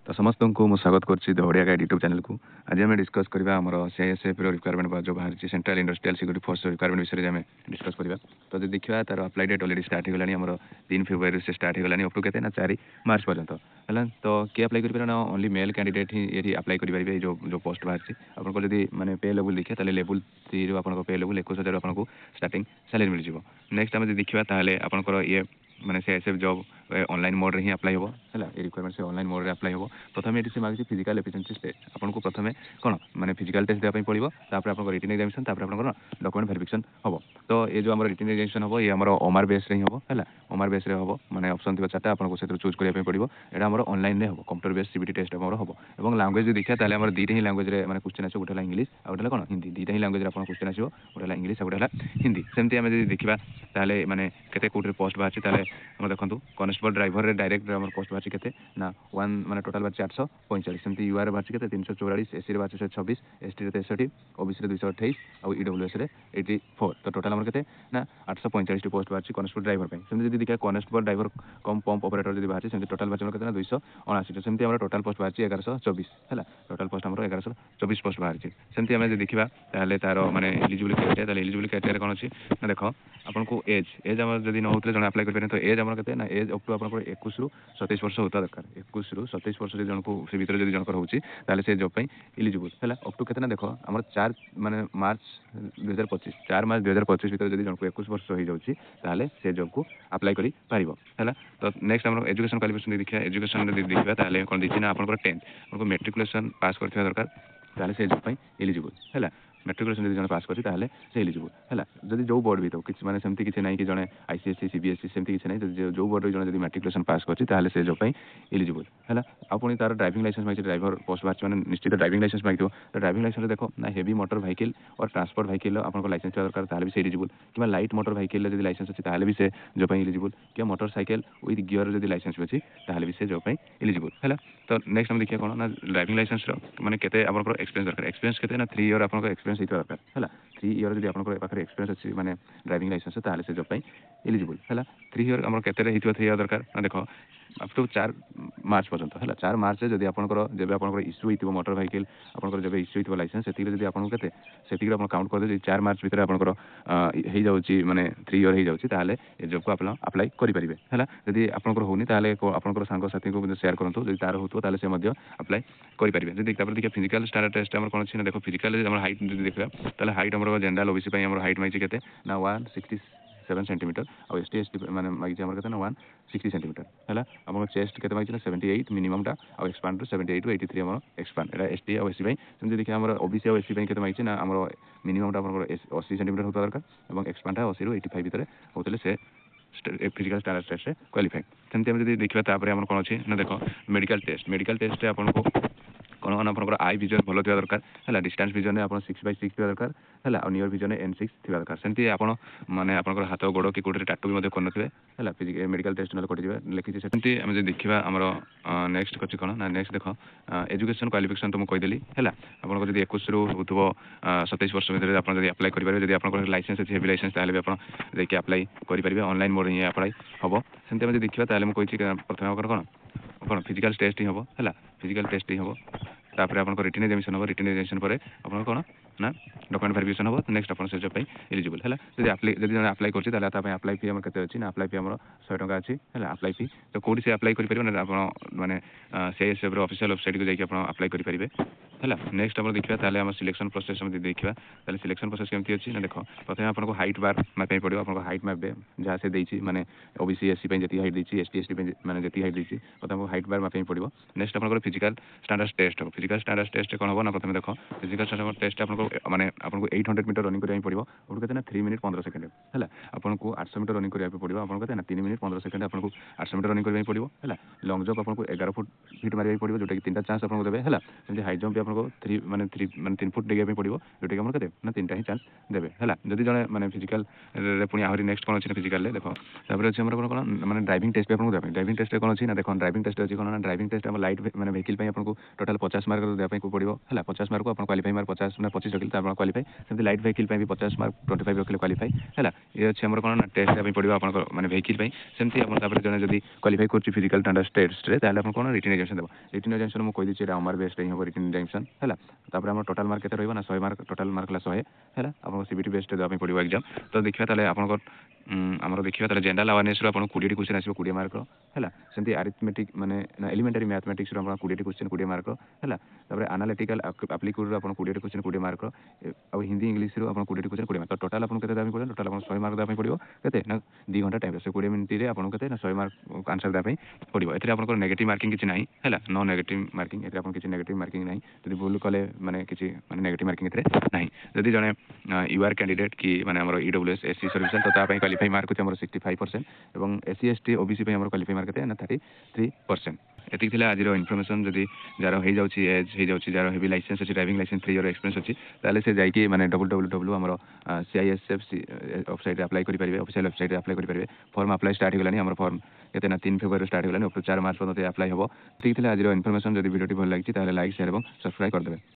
तो समस्त को मुझे स्वागत करुच्ची दौड़िया गाइड यूट्यूब चैनल को। आज आम डिस्कस करवा आम सीआईएसएफ रिक्वायरमेंट जो बाहर central industrial security force requirement विषय में डिस्कस करवा। तो जो देखा तार अप्लाई डेट अलरेडी स्टार्ट होगा आम 3 फेब्रुआरी से स्टार्ट होगा अप टू के 4 मार्च पर्यंत है। तो किए अप्लाई करें ओनली मेल कैंडिडेट ही ये अप्लाई करेंगे जो जो पोस्ट बाहर आपको जब मैंने पे लेवल देखिए ताले लेवल 3 रू पे लेवल 21,000 आपको स्टार्टिंग सैलरी मिल जाए। नेक्स्ट आम देखा ताले आपंकर ये मैंने सीआईएसएफ जॉब ऑनलाइन मोड रे ही अप्लाई हो है रिक्वायरमेंट से ऑनलाइन मोड रे अप्लाई हो। प्रथम ये मांगी फिजिकल एफिशिएंसी टेस्ट आपको प्रथम कौन मैंने फिजिकल टेस्ट देवाई पड़ो आप रिटन एग्जामिनेशन आप डॉक्यूमेंट वेरिफिकेशन हम। तो ये जो आम रिटन एग्जामिनेशन हम ये आम ओमार बेस रे हम है ओमार बेस हम मैंने ऑप्शन थी 4टा आपको से चूज करने पड़ो। यहाँ आम ऑनलाइन हम कंप्यूटर बेस सीबीटी टेस्ट हम और लैंग्वेज देखा ताले दुईटा ही लैंग्वेज में क्वेश्चन आसो गोटे इंग्लिश आ गोटे कौन हिंदी दुईटा ही लैंग्वेज आप क्वेश्चन आसो गोटे इंग्लिश आ गोटे हिंदी। सेमती आम देखा ताले मैंने केते कोटे पोस्ट बाहर ताले देखो कॉन्स्टेबल ड्राइवर रे डायरेक्ट आम पोस्ट बाहर के वन मैंने टोटाल बाहर 845 सेमती यूआर बाहर के 344 एससी रे बाहर 126 एसटी रे 63 ओबीसी रे 228 और ईडब्ल्यूएस रे 84। तो टोटाल आम के 845 पोस्ट बाहर कॉन्स्टेबल ड्राइवर सेमती देखा कॉन्स्टेबल ड्राइवर कम पंप ऑपरेटर जो बाहर सेमती टोटाल बाहर के 279। सेमती आम टोटाल पोस्ट बाहर 1124 है टोटाल पोस्ट आम 1124 पोस्ट बाहर सेमती आम देखा तार मैंने एलिजिबिलिटी क्राइटेरिया एलिजिबिलिटी क्राइटेरिया कौन अच्छी ना देख आपको एज एज आम जब न होते जन अप्लाई करें तो एज आम के एज अप टू आप 21 रू 27 वर्ष होता दरकार 21 रू 27 वर्ष जन को से भीतर जब जनकर होता से जॉब इलिजिबल है अप टू के देखो आम 4 माने मार्च 2025 4 मार्च 2025 भर जब जन को 21 वर्ष हो जाए से जॉब को अप्लाई कर पार। तो नेक्स्ट आम एजुकेशन क्वालिफिकेशन देखिए एजुकेशन देखा कौन देखिए ना आप 10th आपको मेट्रिकुलेसन पास कर दरकार से जॉब इलिजिबल है मेट्रिकुलेसन जब जन पास कर इलिजिबल है जब जो बोर्ड भी तो किसी मैंने सेमती किसी ना कि जड़े आईसीएससी सीबीएसई सेमती किसी ना जो बोर्ड जन जब मेट्रिकुलेसन पास कर से जॉब इलिजिबल है। आप तार ड्राइविंग लाइसेंस मांगी ड्राइवर पोस्ट बाहर मैंने निश्चित ड्राइविंग लाइसेंस मांगी तो ड्राइविंग लाइसेंस देखो ना हेवी मोटर व्हीकल और ट्रांसपोर्ट व्हीकल आपको लाइसेंस दरकार भी से इलिजिबल कि लाइट मोटर व्हीकल जब लाइसेंस अच्छी भी से जॉब इलिजिबल कि मोटरसाइकेल विथ गियर जब लाइसेंस अच्छी भी से जॉब इलिजिबल है। तो नेक्स्ट हम देखिए कौन ना ड्राइविंग लाइसेंस मैंने केते आपको एक्सपीरियंस दरकार एक्सपीरियंस केते ना 3 ईयर आपको एक्सपीरियंस होता दरकार है 3 ईयर जब आपको पाखे एक्सपीरियंस अच्छी मैंने ड्राइविंग लाइसेंस से जॉब इलिजिबल है 3 ईयर आम के 3 ईयर दरकार ना देख अप टू 4 मार्च पर्यंत है 4 मार्च जब आपंकर जब आप इश्यू हो मोटर व्हीकल आपंकर जब इश्यू हो लाइसेंस से जब आपको के आप काउंट कर 4 मार्च भितर आपंकर हो जाऊँगी मैंने 3 ईयर हो जाऊँगी ये जॉब को आप अप्लाई करेंगे है। जब आपंकर होनी आपंकर सांगसाथी को शेयर करूँ जब तार होता से अप्लाई करेंगे। जब देखिए फिजिकल स्टैंडर्ड टेस्ट आम कौन अच्छी ना देखो फिजिकल हाइट देखा हाइट आम जनरल ओबीसी आम हाइट मांगी के 167 सेंटीमीटर और एसटी एसटी मैंने मांगी आम के 160 सेंटीमीटर है आम चेस्ट के मांगी 78 मिनिममटा और एक्सपांड 78 टू 83 आम एक्सपांड एटा एसटी और एससी सेमती देखिए आम ओबीसी और एससी के मांगी ना आम मिनिममटा आप 80 सेंटीमीटर होता दरकार और एक्सपांड 80 रू 85 भितर होते से फिजिकल स्टैंडर्ड टेस्ट क्वालिफाई। सेमती आम देखा कौन अच्छी ना देख मेडिकल टेस्ट आपको कौन कौन आप आई विजन भल थी दरकार है डिस्टेंस विजन आप 6x6 थी दरकार है और नियर विजन N6 थी दरकार सेमती आप माने आप हाथ गोड़ कि कौटे टाटू भी करेंगे है मेडिकल टेस्ट ना कटि लिखी सेमती आम देखा आमर नेक्स्ट अच्छी कौन ना नेक्स्ट देख एजुकेशन क्वालिफिकेशन तो मुझे कहीदेली है आपको जब 21 रू हो 27 वर्ष भर आप अप्लाई करेंगे जब आप लाइसेंस अच्छी हेवी लाइसेंस ताले भी आप देखिए अप्लाई करेंगे ऑनलाइन मोड ही अप्लाई हम। सेमती आम देखा मुझे प्रथम कौन कौन फिजिकल टेस्ट ही हम है फिजिकल टेस्ट ही हम तापर आप रिटन एग्जामिनेशन हम रिटन एग्जामिनेशन पर आप कौन ना डॉक्यूमेंट वेरिफिकेशन हम नेक्स्ट आप से जॉब इलिजिबल है जब जब अप्लाई कर अप्लाई फी आम के अच्छी ना अप्लाई फी आम 100 टका अच्छी है अप्लाई फी तो कौटी से अप्लाई करेंगे ना आप मैंने सीआईएसएफ ऑफिशियल वेबसाइट को जाकि आप अप्लाई करेंगे है। नेक्स्ट आम देखा आम सिलेक्शन प्रोसेस देखा सिलेक्शन प्रोसेस केमती अच्छी ना देख प्रथम आपको हाइट बार मैपिंग पड़ो आप हाइट मैपे जहाँ से देती मैंने ओबीसी एससी जी हाइट देती एसटी एसटी मैंने जी हाइट देती प्रथम हाइट बार मैपिंग पड़ो। नेक्स्ट आप फिजिकल स्टैंडर्ड टेस्ट हम फिजिकल स्टैंडर्ड टेस्ट कौन हम ना प्रथम देख फिजिकल स्टैंडर्ड टेस्ट आपको मैंने आपको 800 मीटर रनिंग कराया पड़ो और कहते 3 मिनिट 15 सेकंड है आपको 800 मीटर रनिंग कराया पड़ो आपको कहते 3 मिनिट 15 सेकंड आपको 800 मीटर रनिंग कराया पड़ो है लॉन्ग जंप आपको 11 फुट मारे पड़ो जोटा कि 3टा चांस आपको देवे है। हाई जंप ଆପଣଙ୍କୁ 3 ଫୁଟ ଡେଗିବା ପାଇଁ ପଡ଼ିବ, ଯେଉଁଟାକି ଆମର କେତେ ନା 3ଟା ହିଁ ଚାନ୍ସ ଦେବେ ହେଲା। ଯଦି ଜଣେ ମାନେ ଫିଜିକାଲରେ ପୁଣି ଆହୁରି ନେକ୍ସଟ କ'ଣ ଅଛି ନା ଫିଜିକାଲରେ ଦେଖ, ତାପରେ ଅଛି ଆମର କ'ଣ ମାନେ ଡ୍ରାଇଭିଂ ଟେଷ୍ଟ ବି ଆପଣଙ୍କୁ ଦେବା ପାଇଁ। ଡ୍ରାଇଭିଂ ଟେଷ୍ଟରେ କ'ଣ ଅଛି ନା ଦେଖ, ଡ୍ରାଇଭିଂ ଟେଷ୍ଟ ଅଛି କ'ଣ ନା ଡ୍ରାଇଭିଂ ଟେଷ୍ଟ ଆମର ଲାଇଟ୍ ମାନେ ଭେହିକିଲ୍ ପାଇଁ ଆପଣଙ୍କୁ ଟୋଟାଲ୍ 50 ମାର୍କ ଦେବା ପାଇଁ ପଡ଼ିବ ହେଲା। 50 ମାର୍କକୁ ଆପଣ କ୍ୱାଲିଫାଇ ମାର୍କ 50 ନା 25 ରଖିଲେ ତ ଆପଣ କ୍ୱାଲିଫାଇ। ସେମିତି ଲାଇଟ୍ ଭେହିକିଲ୍ ପାଇଁ ବି 50 ମାର୍କ 25 ରଖିଲେ କ୍ୱାଲିଫାଇ ହେଲା। ଇଏ ଅଛି ଆମର କ'ଣ ନା ଟେଷ୍ଟ ଦେବା ପାଇଁ ପଡ଼ିବ ଆପଣଙ୍କର ମାନେ ଭେହିକିଲ୍ ପାଇଁ। ସେମିତି ଆପଣ ତାପରେ ଜଣେ ଯଦି କ୍ୱାଲିଫାଇ କରୁଛି ଫିଜିକାଲ ଷ୍ଟାଣ୍ଡାର୍ଡ ଟେଷ୍ଟରେ, ତାହେଲେ ଆପଣ କ'ଣ ରିଟିନ୍ ଏକ୍ଜାମିନେସନ୍ ଦେବ। ରିଟିନ୍ ଏକ୍ଜାମିନେସନ୍ ମୁଁ କହିଦେଇଛି ଏଇଟା ଅମାର ବେସ୍ଡ ହିଁ ହେବ ରିଟିନ୍ ଏକ୍ଜାମିନେସନ୍ ହେଲା। ତାପରେ ଆମର ଟୋଟାଲ୍ ମାର୍କ କେତେ ରହିବ ନା 100 ମାର୍କ, ଟୋଟାଲ୍ ମାର୍କ ହେଲା 100 ହେଲା। ଆପଣଙ୍କୁ ସିବିଟି ବେସ୍ଡ ଦେବା ପାଇଁ ପଡ଼ିବ ଏକ୍ଜାମ୍। ତ ଦେଖିବା ତାହେଲେ ଆପଣଙ୍କର ଆମର ଦେଖିବା ତାହେଲେ ଜେନେରାଲ ଆୱାରନେସ୍ରୁ ଆପଣଙ୍କୁ 20ଟି କ୍ୱେଶ୍ଚନ୍ ଆସିବ 20 ମାର୍କର ହେଲା। ସେମିତି ଆରିଥମେଟିକ୍ ମାନେ ଏଲିମେଣ୍ଟାରୀ ମ୍ୟାଥମେଟିକ୍ସରୁ ଆପଣ 20ଟି କ୍ୱେଶ୍ଚନ୍ 20 ମାର୍କର ହେଲା। ତାପରେ ଆନାଲିଟିକାଲ ଆପ୍ଲିକ୍ୟୁଡ଼ରୁ ଆପଣ 20ଟି କ୍ୱେଶ୍ଚନ୍ 20 ମାର୍କର, ଆଉ ହିନ୍ଦୀ ଇଂଲିଶରୁ ଆପଣ 20ଟି କ୍ୱେଶ୍ଚନ୍ 20 ମାର୍କ। ତ ଟୋଟାଲ୍ ଆପଣଙ୍କୁ କେତେ ଦେବା ପାଇଁ ପଡ଼ିବ, ଟୋଟାଲ୍ ଆପଣଙ୍କୁ 100 ମାର୍କ ଦେବା ପାଇଁ ପଡ଼ିବ। କେତେ ନା 2 ଘଣ୍ଟା ଟାଇମ୍, 20 ମିନିଟ୍ରେ ଆପଣଙ୍କୁ କେତେ ନା 100 ମାର୍କ ଆନ୍ସର ଦେବା ପାଇଁ ପଡ଼ିବ। ଏଥିରେ ଆପଣଙ୍କର ନେଗେଟିଭ୍ ମାର୍କିଂ କିଛି ନାହିଁ ହେଲା, ନୋ ନେଗେଟିଭ୍ ମାର୍କିଂ। ଏଥିରେ ଆପଣ କିଛି ନେଗେଟିଭ୍ ମାର୍କିଂ ନାହିଁ, ଯଦି ଭୁଲ କଲେ ମାନେ କିଛି ମାନେ ନେଗେଟିଭ୍ ମାର୍କିଂ ଏଥିରେ ନାହିଁ। ଯଦି ଜଣେ ୟୁଆର୍ କ୍ୟାଣ୍ଡିଡେଟ୍ କି ମାନେ ଆମର ଇଡବ୍ଲ୍ୟୁଏସ୍ ଏସ୍ସି ସର୍ଭିସେସ୍, ତ ତା ପାଇଁ କ୍ୱାଲିଫାଇ ମାର୍କ ହେଉଛି ଆମର 65% ଏବଂ ଏସ୍ସି ଏସ୍ଟି ଓବିସି ପାଇଁ ଆମର କ୍ୱାଲିଫାଇ ମାର୍କ କେତେ ନା 33%। ଏତିକି ଥିଲା ଆଜିର ଇନଫର୍ମେସନ୍। ଯଦି ଯାହାର ହେଇଯାଉଛି ଏଜ୍ ହେଇଯାଉଛି, ଯାହାର ହେଭି ଲାଇସେନ୍ସ ଅଛି, ଡ୍ରାଇଭିଂ ଲାଇସେନ୍ସ 3 ଇୟର ଏକ୍ସପିରିଏନ୍ସ ଅଛି, ତାହେଲେ ସେ ଯାଇକି ମାନେ www ଆମର CISF ୱେବସାଇଟ୍ରେ ଆପ୍ଲାଏ କରିପାରିବେ, ଅଫିସିଆଲ ୱେବସାଇଟ୍ରେ ଆପ୍ଲାଏ କରିପାରିବେ। ଫର୍ମ ଆପ୍ଲାଏ ଷ୍ଟାର୍ଟ ହେଇଗଲାଣି, ଆମର ଫର୍ମ କେତେ ନା 3 ଫେବୃଆରୀରୁ ଷ୍ଟାର୍ଟ ହେଇଗଲାଣି, ଅପ ଟୁ 4 ମାର୍ଚ୍ଚ ପର୍ଯ୍ୟନ୍ତ ଆପ୍ଲାଏ ହେବ। ଏତିକି ଥିଲା ଆଜିର ଇନଫର୍ମେସନ୍। ଯଦି ଭିଡ଼ିଓଟି ଭଲ ଲାଗିଛି ତାହେଲେ ଲାଇକ୍, ସେୟାର ଏବଂ ସବସ୍କ୍ରାଇବ୍ କରିଦେବେ।